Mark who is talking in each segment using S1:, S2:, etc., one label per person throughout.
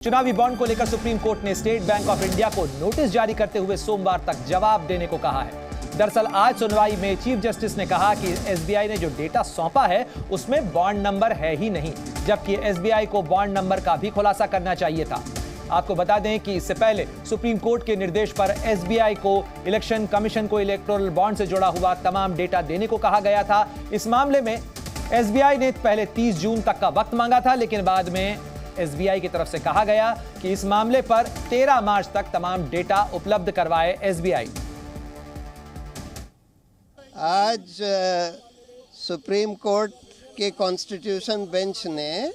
S1: चुनावी बॉन्ड को लेकर सुप्रीम कोर्ट ने स्टेट बैंक ऑफ इंडिया को नोटिस जारी करते हुए सोमवार तक जवाब देने को कहा है। दरअसल आज सुनवाई में चीफ जस्टिस ने कहा कि एसबीआई ने जो डेटा सौंपा है उसमें बॉन्ड नंबर है ही नहीं, जबकि एसबीआई को बॉन्ड नंबर का भी खुलासा करना चाहिए था। आपको बता दें कि इससे पहले सुप्रीम कोर्ट के निर्देश पर एसबीआई को इलेक्शन कमीशन को इलेक्टोरल बॉन्ड से जुड़ा हुआ तमाम डेटा देने को कहा गया था। इस मामले में एसबीआई ने पहले 30 जून तक का वक्त मांगा था, लेकिन बाद में एसबीआई की तरफ से कहा गया कि इस मामले पर 13 मार्च तक तमाम डेटा उपलब्ध करवाए एसबीआई।
S2: आज सुप्रीम कोर्ट के कॉन्स्टिट्यूशन बेंच ने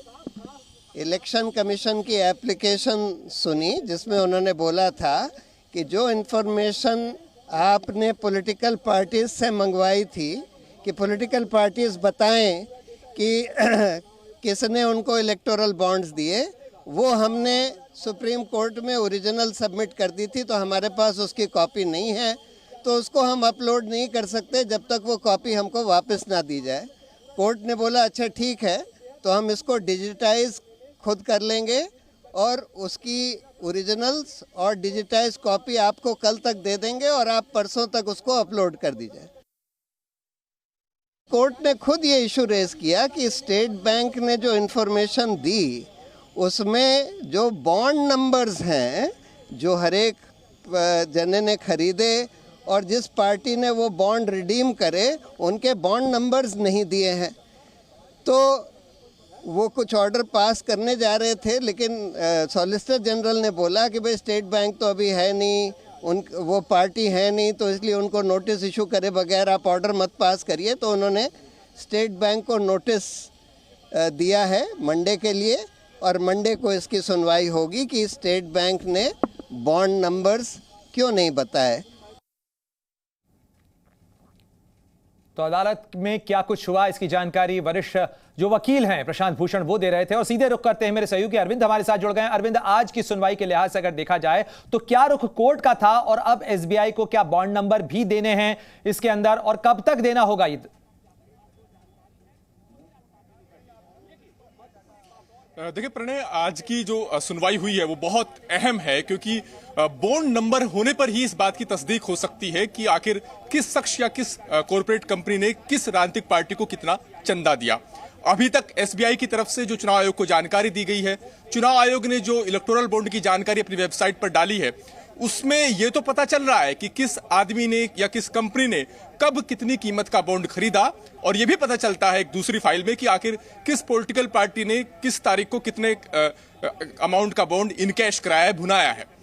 S2: इलेक्शन कमीशन की एप्लीकेशन सुनी, जिसमें उन्होंने बोला था कि जो इन्फॉर्मेशन आपने पॉलिटिकल पार्टीज से मंगवाई थी कि पॉलिटिकल पार्टीज बताएं कि किसने उनको इलेक्टोरल बॉन्ड्स दिए, वो हमने सुप्रीम कोर्ट में ओरिजिनल सबमिट कर दी थी, तो हमारे पास उसकी कॉपी नहीं है, तो उसको हम अपलोड नहीं कर सकते जब तक वो कॉपी हमको वापस ना दी जाए। कोर्ट ने बोला अच्छा ठीक है, तो हम इसको डिजिटाइज खुद कर लेंगे और उसकी ओरिजिनल्स और डिजिटाइज कॉपी आपको कल तक दे देंगे और आप परसों तक उसको अपलोड कर दीजिए। कोर्ट ने खुद ये इशू रेज किया कि स्टेट बैंक ने जो इन्फॉर्मेशन दी उसमें जो बॉन्ड नंबर्स हैं जो हर एक जने ने खरीदे और जिस पार्टी ने वो बॉन्ड रिडीम करे उनके बॉन्ड नंबर्स नहीं दिए हैं। तो वो कुछ ऑर्डर पास करने जा रहे थे, लेकिन सॉलिसिटर जनरल ने बोला कि भाई स्टेट बैंक तो अभी है नहीं, वो पार्टी है नहीं, तो इसलिए उनको नोटिस इशू करे बगैर आप ऑर्डर मत पास करिए। तो उन्होंने स्टेट बैंक को नोटिस दिया है मंडे के लिए, और मंडे को इसकी सुनवाई होगी कि स्टेट बैंक ने बॉन्ड नंबर्स क्यों नहीं बताए।
S1: तो अदालत में क्या कुछ हुआ, इसकी जानकारी वरिष्ठ जो वकील हैं प्रशांत भूषण वो दे रहे थे। और सीधे रुख करते हैं, मेरे सहयोगी अरविंद हमारे साथ जुड़ गए हैं। अरविंद, आज की सुनवाई के लिहाज से अगर देखा जाए तो क्या रुख कोर्ट का था, और अब एसबीआई को क्या बॉन्ड नंबर भी देने हैं इसके अंदर, और कब तक देना होगा?
S3: देखिए प्रणय, आज की जो सुनवाई हुई है वो बहुत अहम है, क्योंकि बॉन्ड नंबर होने पर ही इस बात की तस्दीक हो सकती है कि आखिर किस शख्स या किस कॉरपोरेट कंपनी ने किस राजनीतिक पार्टी को कितना चंदा दिया। अभी तक एसबीआई की तरफ से जो चुनाव आयोग को जानकारी दी गई है, चुनाव आयोग ने जो इलेक्टोरल बॉन्ड की जानकारी अपनी वेबसाइट पर डाली है, उसमें यह तो पता चल रहा है कि किस आदमी ने या किस कंपनी ने कब कितनी कीमत का बॉन्ड खरीदा, और यह भी पता चलता है एक दूसरी फाइल में कि आखिर किस पॉलिटिकल पार्टी ने किस तारीख को कितने अमाउंट का बॉन्ड इनकैश कराया है, भुनाया है।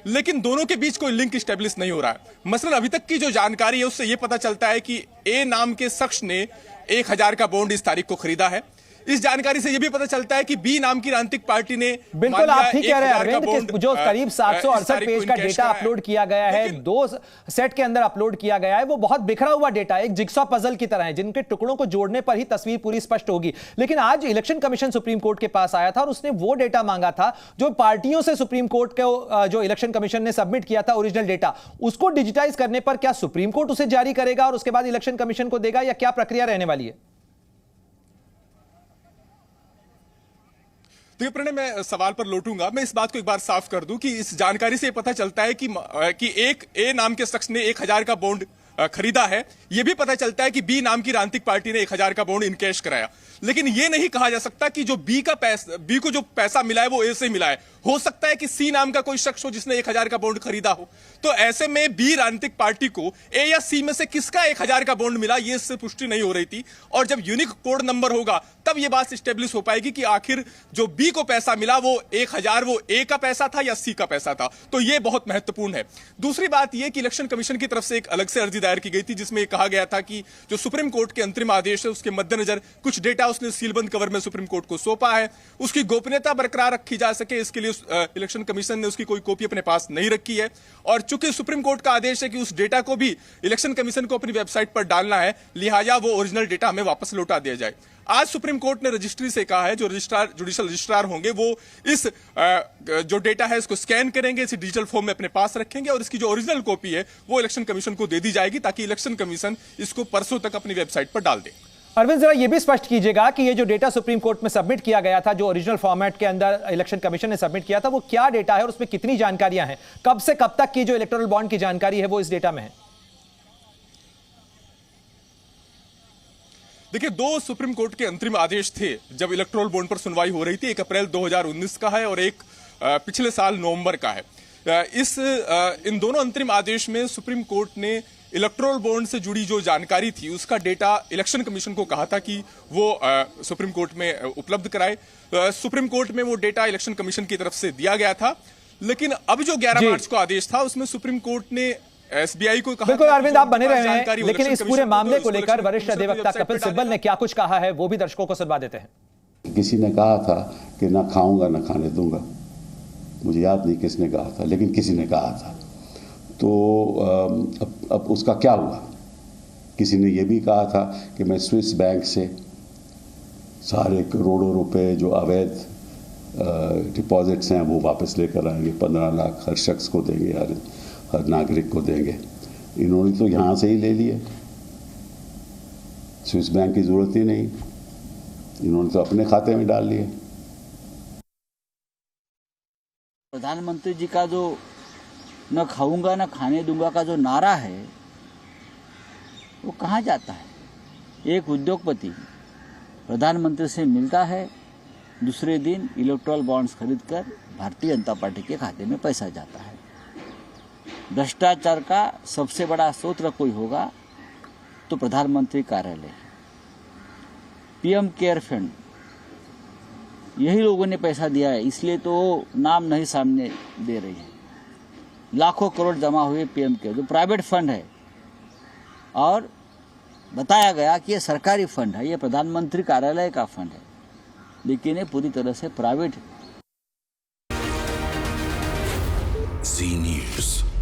S3: लेकिन दोनों के बीच कोई लिंक स्टेब्लिश नहीं हो रहा है। मसलन अभी तक की जो जानकारी है उससे यह पता चलता है कि ए नाम के शख्स ने 1000 का बॉन्ड इस तारीख को खरीदा है। इस जानकारी से यह भी पता चलता है कि बी नाम की राजनीतिक पार्टी ने,
S1: बिल्कुल आप ठीक कह रहे हैं अरविंद, जो करीब 768 पेज का डेटा अपलोड किया गया है, 2 सेट के अंदर अपलोड किया गया है, वो बहुत बिखरा हुआ डेटा, एक जिगसॉ पजल की तरह है, जिनके टुकड़ों को जोड़ने पर ही तस्वीर पूरी स्पष्ट होगी। लेकिन आज इलेक्शन कमीशन सुप्रीम कोर्ट के पास आया था और उसने वो डेटा मांगा था जो पार्टियों से सुप्रीम कोर्ट को जो इलेक्शन कमीशन ने सबमिट किया था ओरिजिनल डेटा, उसको डिजिटाइज करने पर क्या सुप्रीम कोर्ट उसे जारी करेगा और उसके बाद इलेक्शन कमीशन को देगा, या क्या प्रक्रिया रहने वाली है?
S3: देखिए प्रणय, मैं सवाल पर लौटूंगा। मैं इस बात को एक बार साफ कर दूं कि इस जानकारी से पता चलता है कि एक ए नाम के शख्स ने 1000 का बॉन्ड खरीदा है। यह भी पता चलता है कि बी नाम की राजनीतिक पार्टी ने 1000 का बॉन्ड इनकैश कराया। लेकिन यह नहीं कहा जा सकता कि जो बी को जो पैसा मिला है वो ए से मिला है। हो सकता है कि सी नाम का कोई शख्स हो जिसने 1000 का बॉन्ड खरीदा हो। तो ऐसे में बी राजनीतिक पार्टी को ए या सी में से किसका 1000 का बॉन्ड मिला, ये इससे पुष्टि नहीं हो रही थी। और जब यूनिक कोड नंबर होगा तब यह बात स्टेब्लिश हो पाएगी कि आखिर जो बी को पैसा मिला वो 1000 वो ए का पैसा था या सी का पैसा था। तो यह बहुत महत्वपूर्ण है। दूसरी बात यह कि इलेक्शन कमीशन की तरफ से एक अलग से अर्जी दायर की गई थी, जिसमें कहा गया था कि जो सुप्रीम कोर्ट के अंतरिम आदेश है उसके मद्देनजर कुछ डेटा उसने सीलबंद कवर में सुप्रीम कोर्ट को सौंपा है, उसकी गोपनीयता बरकरार रखी जा सके, इसके लिए इलेक्शन कमीशन ने उसकी कोई कॉपी अपने पास नहीं रखी है। और चूंकि सुप्रीम कोर्ट का आदेश है कि उस डेटा को भी इलेक्शन कमीशन को अपनी वेबसाइट पर डालना है, लिहाजा वो ओरिजिनल डेटा हमें वापस लौटा दिया जाए। आज सुप्रीम कोर्ट ने रजिस्ट्री से कहा है, जो जुडिशियल रजिस्ट्रार होंगे वो इस जो डेटा है इसको स्कैन करेंगे, इसे डिजिटल फॉर्म में अपने पास रखेंगे और इसकी जो ओरिजिनल कॉपी है वो इलेक्शन कमीशन को दे दी जाएगी, ताकि इलेक्शन कमीशन इसको परसों तक अपनी वेबसाइट पर डाल दे।
S1: अरविंद, जरा ये भी स्पष्ट कीजिएगा कि ये जो डेटा सुप्रीम कोर्ट में सबमिट किया गया था, जो ओरिजिनल फॉर्मेट के अंदर इलेक्शन कमीशन ने सबमिट किया था, वो क्या डेटा है और उसमें कितनी जानकारियां हैं? कब से कब तक की जो इलेक्टोरल बॉन्ड की जानकारी है वो इस डेटा में है?
S3: देखिए, दो सुप्रीम कोर्ट के अंतरिम आदेश थे जब इलेक्टोरल बॉन्ड पर सुनवाई हो रही थी। 1 अप्रैल 2019 का है और एक पिछले साल नवंबर का है। इन दोनों अंतरिम आदेश में सुप्रीम कोर्ट ने इलेक्टोरल बॉन्ड से जुड़ी जो जानकारी थी उसका डेटा इलेक्शन कमीशन को कहा था कि वो सुप्रीम कोर्ट में उपलब्ध कराए। सुप्रीम कोर्ट में वो डेटा इलेक्शन कमीशन की तरफ से दिया गया था, लेकिन अब जो 11 मार्च को आदेश था उसमें सुप्रीम कोर्ट ने एसबीआई को कहा।
S1: बिल्कुल अरविंद, आप बने रहे हैं, लेकिन इस पूरे मामले को लेकर वरिष्ठ अधिवक्ता कपिल सिब्बल ने क्या कुछ कहा है वो भी दर्शकों को सुनवा देते हैं।
S4: किसी ने कहा था कि ना खाऊंगा ना खाने दूंगा, मुझे याद नहीं किसने कहा था, लेकिन किसी ने कहा था। तो अब उसका क्या हुआ? किसी ने यह भी कहा था कि मैं स्विस बैंक से सारे करोड़ों रुपए जो अवैध डिपॉजिट्स हैं वो वापस लेकर आएंगे, 15 लाख हर शख्स को देंगे, हर नागरिक को देंगे। इन्होंने तो यहाँ से ही ले लिए, स्विस बैंक की ज़रूरत ही नहीं, इन्होंने तो अपने खाते में डाल लिए।
S5: प्रधानमंत्री जी का जो न खाऊंगा न खाने दूंगा का जो नारा है वो कहाँ जाता है? एक उद्योगपति प्रधानमंत्री से मिलता है, दूसरे दिन इलेक्टोरल बॉन्ड्स खरीदकर भारतीय जनता पार्टी के खाते में पैसा जाता है। भ्रष्टाचार का सबसे बड़ा स्रोत कोई होगा तो प्रधानमंत्री कार्यालय, पीएम केयर फंड, यही लोगों ने पैसा दिया है, इसलिए तो नाम नहीं सामने दे रही है। लाखों करोड़ जमा हुए पीएम केयर, जो प्राइवेट फंड है, और बताया गया कि ये सरकारी फंड है, ये प्रधानमंत्री कार्यालय का फंड है, लेकिन ये पूरी तरह से प्राइवेट है।
S6: जी न्यूज़।